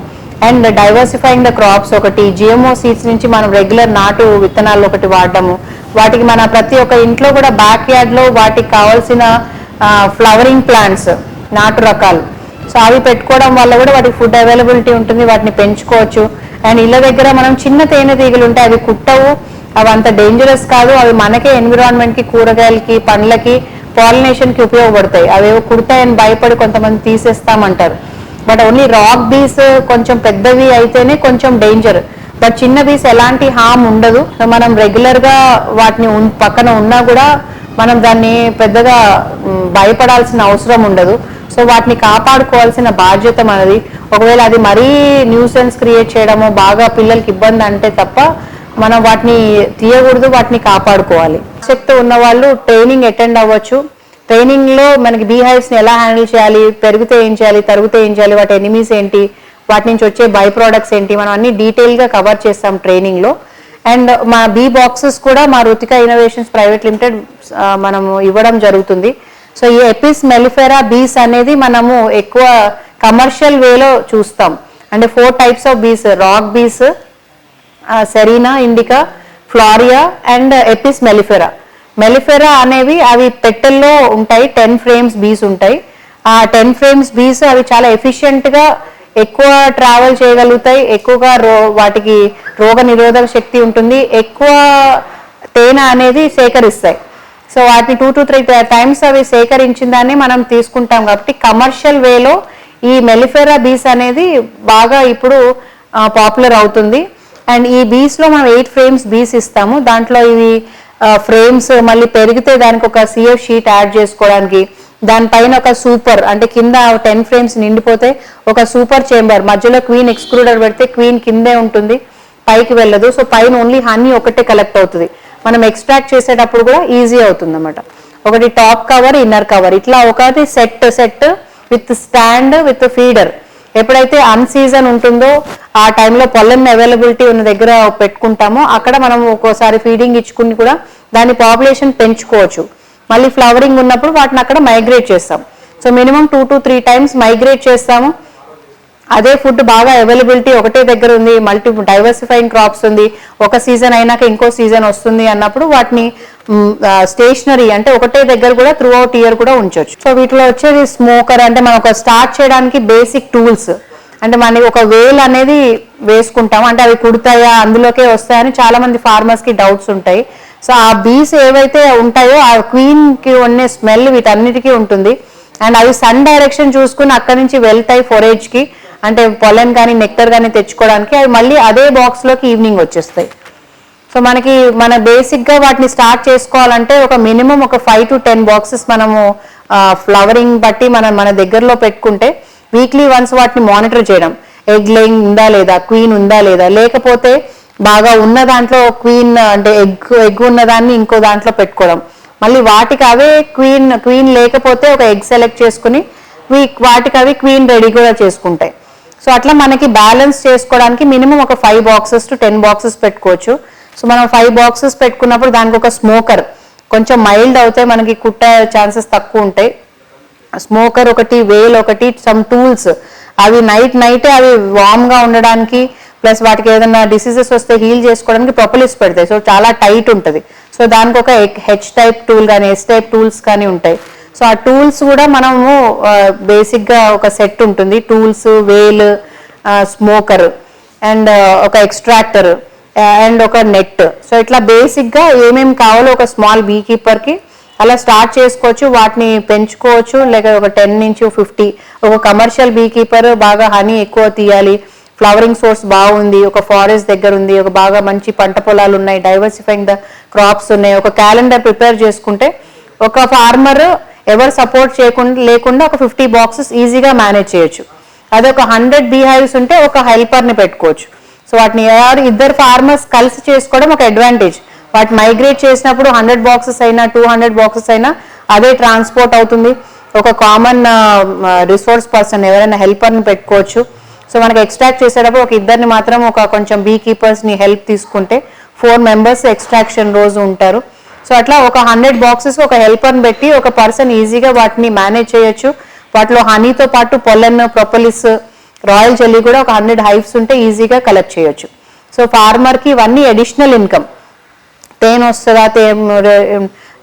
అండ్ డైవర్సిఫైయింగ్ ద క్రాప్స్, ఒకటి జిఎంఓ సీడ్స్ నుంచి మనం రెగ్యులర్ నాటు విత్తనాలు ఒకటి వాడడము, వాటికి మన ప్రతి ఒక్క ఇంట్లో కూడా బ్యాక్ యార్డ్లో వాటికి కావాల్సిన ఫ్లవరింగ్ ప్లాంట్స్, నాటు రకాలు, సో అవి పెట్టుకోవడం వల్ల కూడా వాటికి ఫుడ్ అవైలబిలిటీ ఉంటుంది, వాటిని పెంచుకోవచ్చు. అండ్ ఇళ్ళ దగ్గర మనం చిన్న తేనెటీగలు ఉంటాయి, అవి కుట్టవు, అవి అంత డేంజరస్ కాదు, అవి మనకే ఎన్విరాన్మెంట్కి, కూరగాయలకి, పండ్లకి, పాలినేషన్కి ఉపయోగపడతాయి. అవేవో కుడతాయని భయపడి కొంతమంది తీసేస్తామంటారు. బట్ ఓన్లీ రాక్ బీస్ కొంచెం పెద్దవి అయితేనే కొంచెం డేంజర్, బట్ చిన్న బీస్ ఎలాంటి హామ్ ఉండదు. మనం రెగ్యులర్గా వాటిని పక్కన ఉన్నా కూడా మనం దాన్ని పెద్దగా భయపడాల్సిన అవసరం ఉండదు. సో వాటిని కాపాడుకోవాల్సిన బాధ్యత మనది. ఒకవేళ అది మరీ న్యూసెన్స్ క్రియేట్ చేయడము, బాగా పిల్లలకి ఇబ్బంది అంటే తప్ప మనం వాటిని తీయకూడదు, వాటిని కాపాడుకోవాలి. శక్తి ఉన్న వాళ్ళు ట్రైనింగ్ అటెండ్ అవ్వచ్చు. ట్రైనింగ్లో మనకి బీహైవ్స్ని ఎలా హ్యాండిల్ చేయాలి, పెరిగితే ఏం చేయాలి, తరిగితే ఏం చేయాలి, వాటి ఎనిమీస్ ఏంటి, వాటి నుంచి వచ్చే బై ప్రోడక్ట్స్ ఏంటి, మనం అన్ని డీటెయిల్గా కవర్ చేస్తాం ట్రైనింగ్లో. అండ్ మా బీ బాక్సెస్ కూడా మా రుతిక ఇన్నోవేషన్స్ ప్రైవేట్ లిమిటెడ్ మనము ఇవ్వడం జరుగుతుంది. సో ఈ ఎపిస్ మెలిఫెరా బీస్ అనేది మనము ఎక్కువ కమర్షియల్ వేలో చూస్తాం. అంటే 4 types of bees, rock bees, cerana indica, florea and apis mellifera. Mellifera అనేవి అవి పెట్టెల్లో ఉంటాయి, 10 ఫ్రేమ్స్ బీస్ ఉంటాయి. ఆ 10 ఫ్రేమ్స్ బీస్ అవి చాలా ఎఫిషియెంట్గా ఎక్కువ ట్రావెల్ చేయగలుగుతాయి, ఎక్కువగా వాటికి రోగ నిరోధక శక్తి ఉంటుంది, ఎక్కువ తేనె అనేది సేకరిస్తాయి. సో వాటిని 2 to 3 టైమ్స్ అవి సేకరించిన దాన్ని మనం తీసుకుంటాం. కాబట్టి కమర్షియల్ వేలో ఈ మెలిఫెరా బీస్ అనేది బాగా ఇప్పుడు పాపులర్ అవుతుంది. అండ్ ఈ బీస్లో మనం 8 ఫ్రేమ్స్ బీస్ ఇస్తాము. దాంట్లో ఇవి ఫ్రేమ్స్ మళ్ళీ పెరిగితే దానికి ఒక CF షీట్ యాడ్ చేసుకోవడానికి, దానిపైన ఒక సూపర్ అంటే కింద 10 ఫ్రేమ్స్ నిండిపోతే ఒక సూపర్ చేంబర్ మధ్యలో క్వీన్ ఎక్స్క్లూడర్ పెడితే క్వీన్ కిందే ఉంటుంది, పైకి వెళ్ళదు. సో పైన ఓన్లీ హనీ ఒకటే కలెక్ట్ అవుతుంది. మనం ఎక్స్ట్రాక్ట్ చేసేటప్పుడు కూడా ఈజీ అవుతుంది అన్నమాట. ఒకటి టాప్ కవర్, ఇన్నర్ కవర్, ఇట్లా ఒకటి set with stand with feeder. ఎప్పుడైతే అన్ సీజన్ ఉంటుందో ఆ టైంలో పొల్లన్ అవైలబిలిటీ ఉన్న దగ్గర పెట్టుకుంటామో అక్కడ మనం ఒక్కోసారి ఫీడింగ్ ఇచ్చుకుని కూడా దాని పాపులేషన్ పెంచుకోవచ్చు. మళ్ళీ ఫ్లవరింగ్ ఉన్నప్పుడు వాటిని అక్కడ మైగ్రేట్ చేస్తాం. So minimum 2 to 3 times migrate చేస్తాము. అదే ఫుడ్ బాగా అవైలబిలిటీ ఒకటే దగ్గర ఉంది, డైవర్సిఫైయింగ్ క్రాప్స్ ఉంది, ఒక సీజన్ అయినాక ఇంకో సీజన్ వస్తుంది అన్నప్పుడు వాటిని స్టేషనరీ అంటే ఒకటే దగ్గర కూడా త్రూ అవుట్ ఇయర్ కూడా ఉంచవచ్చు. సో వీటిలో వచ్చేది స్మోకర్ అంటే మనం ఒక స్టార్ట్ చేయడానికి బేసిక్ టూల్స్ అంటే మనకి ఒక వేల్ అనేది వేసుకుంటాం, అంటే అవి కుడతాయా అందులోకే వస్తాయని చాలా మంది ఫార్మర్స్ కి డౌట్స్ ఉంటాయి. సో ఆ బీస్ ఏవైతే ఉంటాయో ఆ క్వీన్ కి ఉండే స్మెల్ వీటన్నిటికీ ఉంటుంది. అండ్ అవి సన్ డైరెక్షన్ చూసుకుని అక్కడి నుంచి వెళ్తాయి ఫొరేజ్ కి, అంటే పొలెన్ కానీ నెక్టర్ కానీ తెచ్చుకోవడానికి. అవి మళ్ళీ అదే బాక్స్లోకి ఈవినింగ్ వచ్చేస్తాయి. సో మన బేసిక్గా వాటిని స్టార్ట్ చేసుకోవాలంటే ఒక మినిమం ఒక 5 to 10 బాక్సెస్ మనము ఫ్లవరింగ్ బట్టి మన దగ్గరలో పెట్టుకుంటే వీక్లీ వన్స్ వాటిని మానిటర్ చేయడం, ఎగ్ లేయింగ్ ఉందా లేదా, క్వీన్ ఉందా లేదా, లేకపోతే బాగా ఉన్న దాంట్లో క్వీన్ అంటే ఎగ్ ఉన్నదాన్ని ఇంకో దాంట్లో పెట్టుకోవడం, మళ్ళీ వాటికి అవే క్వీన్ లేకపోతే ఒక ఎగ్ సెలెక్ట్ చేసుకుని వాటికి అవి క్వీన్ రెడీ కూడా చేసుకుంటాయి. సో అట్లా మనకి బ్యాలెన్స్ చేసుకోవడానికి మినిమం ఒక 5 బాక్సెస్ to 10 బాక్సెస్ పెట్టుకోవచ్చు. సో మనం 5 బాక్సెస్ పెట్టుకున్నప్పుడు దానికి ఒక స్మోకర్ కొంచెం మైల్డ్ అవుతాయి, మనకి కుట్టే ఛాన్సెస్ తక్కువ ఉంటాయి. స్మోకర్ ఒకటి, వేల్ ఒకటి, సమ్ టూల్స్ అవి నైటే అవి వామ్గా ఉండడానికి, ప్లస్ వాటికి ఏదైనా డిసీజెస్ వస్తే హీల్ చేసుకోవడానికి ప్రొపలిస్ పెడతాయి. సో చాలా టైట్ ఉంటుంది. సో దానికి ఒక H టైప్ టూల్ కానీ S టైప్ టూల్స్ కానీ ఉంటాయి. సో ఆ టూల్స్ కూడా మనము బేసిక్గా ఒక సెట్ ఉంటుంది, టూల్స్, వేల్, స్మోకర్ అండ్ ఒక ఎక్స్ట్రాక్టర్ అండ్ ఒక నెట్. సో ఇట్లా బేసిక్గా ఏమేమి కావాలో ఒక స్మాల్ బీ కీపర్కి అలా స్టార్ట్ చేసుకోవచ్చు, వాటిని పెంచుకోవచ్చు. లేక ఒక 10 నుంచి 50 ఒక కమర్షియల్ బీ కీపర్ బాగా హనీ ఎక్కువ తీయాలి, ఫ్లవరింగ్ సోర్స్ బాగుంది, ఒక ఫారెస్ట్ దగ్గర ఉంది, ఒక బాగా మంచి పంట పొలాలు ఉన్నాయి, డైవర్సిఫైయింగ్ ద క్రాప్స్ ఉన్నాయి, ఒక క్యాలెండర్ ప్రిపేర్ చేసుకుంటే ఒక ఫార్మర్ ఎవరు సపోర్ట్ లేకుండా ఒక 50 బాక్సెస్ ఈజీగా మేనేజ్ చేయొచ్చు. అదే ఒక 100 బీ హైవ్స్ ఉంటే ఒక హెల్పర్ని పెట్టుకోవచ్చు. సో వాటిని ఇద్దరు ఫార్మర్స్ కలిసి చేసుకోవడం ఒక అడ్వాంటేజ్. వాటి మైగ్రేట్ చేసినప్పుడు 100 బాక్సెస్ అయినా 200 బాక్సెస్ అయినా అదే ట్రాన్స్పోర్ట్ అవుతుంది. ఒక కామన్ రిసోర్స్ పర్సన్ ఎవరైనా హెల్పర్ని పెట్టుకోవచ్చు. సో మనకి ఎక్స్ట్రాక్ట్ చేసేటప్పుడు ఒక ఇద్దరిని మాత్రం ఒక కొంచెం బీ కీపర్స్ని హెల్ప్ తీసుకుంటే 4 మెంబర్స్ ఎక్స్ట్రాక్షన్ రోజు ఉంటారు. సో అట్లా ఒక 100 బాక్సెస్ ఒక హెల్పర్ని పెట్టి ఒక పర్సన్ ఈజీగా వాటిని మేనేజ్ చేయొచ్చు. వాటిలో హనీతో పాటు పొలెన్, ప్రొపలిస్, రాయల్ జెల్లీ కూడా ఒక 100 హైవ్స్ ఉంటే ఈజీగా కలెక్ట్ చేయొచ్చు. సో ఫార్మర్కి ఇవన్నీ అడిషనల్ ఇన్కమ్. తేనె వస్తుందా,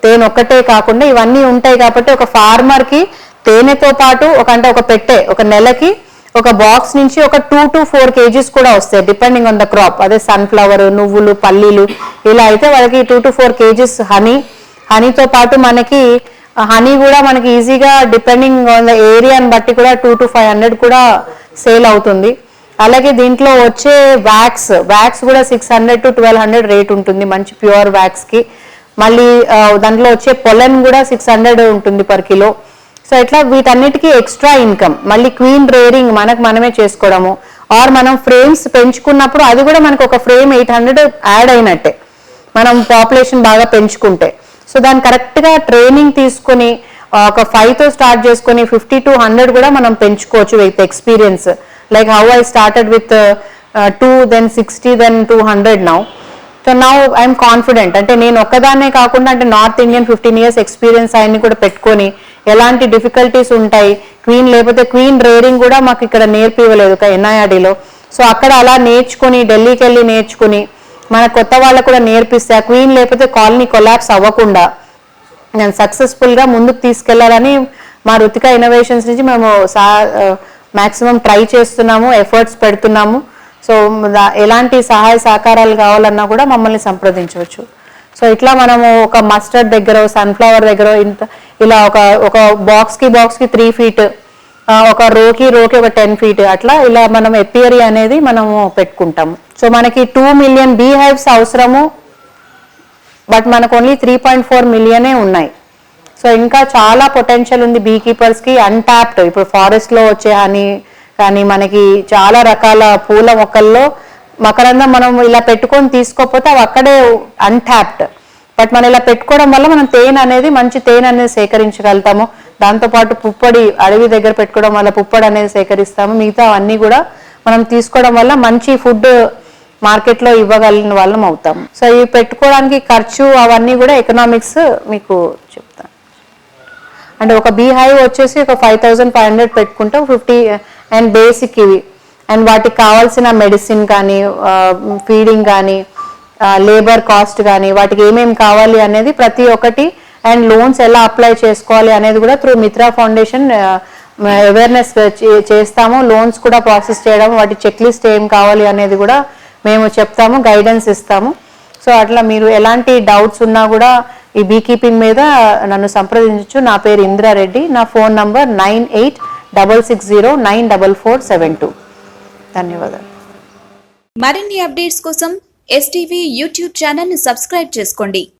తేనె ఒక్కటే కాకుండా ఇవన్నీ ఉంటాయి. కాబట్టి ఒక ఫార్మర్కి తేనెతో పాటు ఒక పెట్టె ఒక నెలకి ఒక బాక్స్ నుంచి ఒక 2 to 4 kgs కూడా వస్తాయి, డిపెండింగ్ ఆన్ ద క్రాప్. అదే సన్ఫ్లవర్, నువ్వులు, పల్లీలు ఇలా అయితే వాళ్ళకి 2 to 4 kgs హనీతో పాటు మనకి హనీ కూడా మనకి ఈజీగా డిపెండింగ్ ఆన్ ద ఏరియాని బట్టి కూడా 2 to 500 కూడా సేల్ అవుతుంది. అలాగే దీంట్లో వచ్చే వ్యాక్స్ కూడా 600 to 1200 రేట్ ఉంటుంది మంచి ప్యూర్ వ్యాక్స్కి. మళ్ళీ దాంట్లో వచ్చే పొలెన్ కూడా 600 ఉంటుంది పర్ కిలో. సో ఇట్లా వీటన్నిటికీ ఎక్స్ట్రా ఇన్కమ్. మళ్ళీ క్వీన్ రేరింగ్ మనమే చేసుకోవడము, ఆర్ మనం ఫ్రేమ్స్ పెంచుకున్నప్పుడు అది కూడా మనకు ఒక ఫ్రేమ్ 800 యాడ్ అయినట్టే మనం పాపులేషన్ బాగా పెంచుకుంటే. సో దాన్ని కరెక్ట్గా ట్రైనింగ్ తీసుకొని ఒక 5తో స్టార్ట్ చేసుకొని 50 to 100 కూడా మనం పెంచుకోవచ్చు with experience. Like how I started with 2, then 60, then 200 now. So now I'm confident. అంటే నేను ఒక్కదాన్నే కాకుండా అంటే నార్త్ ఇండియన్ 15 years ఎక్స్పీరియన్స్ ఆయన్ని కూడా పెట్టుకొని ఎలాంటి డిఫికల్టీస్ ఉంటాయి, క్వీన్ లేకపోతే క్వీన్ రేరింగ్ కూడా మాకు ఇక్కడ నేర్పివ్వలేదు ఒక NIRDలో. సో అక్కడ అలా నేర్చుకుని ఢిల్లీకి వెళ్ళి నేర్చుకుని మన కొత్త వాళ్ళకు కూడా నేర్పిస్తే ఆ క్వీన్ లేకపోతే కాలనీ కొలాప్స్ అవ్వకుండా నేను సక్సెస్ఫుల్గా ముందుకు తీసుకెళ్లాలని మా రుతిక ఇన్నోవేషన్స్ నుంచి మేము మ్యాక్సిమం ట్రై చేస్తున్నాము, ఎఫర్ట్స్ పెడుతున్నాము. సో ఎలాంటి సహాయ సహకారాలు కావాలన్నా కూడా మమ్మల్ని సంప్రదించవచ్చు. సో ఇట్లా మనము ఒక మస్టర్డ్ దగ్గర, సన్ఫ్లవర్ దగ్గర ఇలా ఒక బాక్స్కి 3 feet, ఒక రోకి ఒక 10 feet అట్లా ఇలా మనం ఎపియరీ అనేది మనము పెట్టుకుంటాము. సో మనకి 2 million బీహైవ్స్ అవసరము, బట్ మనకు ఓన్లీ 3.4 million ఉన్నాయి. సో ఇంకా చాలా పొటెన్షియల్ ఉంది బీ కీపర్స్కి, అన్టాప్డ్. ఇప్పుడు ఫారెస్ట్లో వచ్చే హనీ కానీ మనకి చాలా రకాల పూల మొక్కల్లో మకరందం మనం ఇలా పెట్టుకొని తీసుకోకపోతే అవి అక్కడే అన్టాప్డ్. బట్ మనం ఇలా పెట్టుకోవడం వల్ల మనం మంచి తేనె అనేది సేకరించగలుగుతాము. దాంతోపాటు పుప్పొడి అడవి దగ్గర పెట్టుకోవడం వల్ల పుప్పొడి అనేది సేకరిస్తాము. మిగతా అవన్నీ కూడా మనం తీసుకోవడం వల్ల మంచి ఫుడ్ మార్కెట్లో ఇవ్వగలిగిన వాళ్ళం అవుతాము. సో ఇవి పెట్టుకోవడానికి ఖర్చు అవన్నీ కూడా ఎకనామిక్స్ మీకు చెప్తాను. అంటే ఒక బీహైవ్ వచ్చేసి ఒక 5,500 పెట్టుకుంటాం, 50 అండ్ బేసిక్ ఇవి. అండ్ వాటికి కావాల్సిన మెడిసిన్ కానీ, ఫీడింగ్ కానీ, లేబర్ కాస్ట్ కానీ, వాటికి ఏమేమి కావాలి అనేది ప్రతి ఒక్కటి, అండ్ లోన్స్ ఎలా అప్లై చేసుకోవాలి అనేది కూడా త్రూ మిత్రా ఫౌండేషన్ అవేర్నెస్ చేస్తాము. లోన్స్ కూడా ప్రాసెస్ చేయడం, వాటి చెక్ లిస్ట్ ఏం కావాలి అనేది కూడా మేము చెప్తాము, గైడెన్స్ ఇస్తాము. సో అట్లా మీరు ఎలాంటి డౌట్స్ ఉన్నా కూడా ఈ బీ కీపింగ్ మీద నన్ను సంప్రదించవచ్చు. నా పేరు ఇంద్రారెడ్డి. నా ఫోన్ నంబర్ 9866094472. ధన్యవాదాలు. మరిన్ని అప్డేట్స్ కోసం STV యూట్యూబ్ ఛానల్ ని సబ్స్క్రైబ్ చేసుకోండి.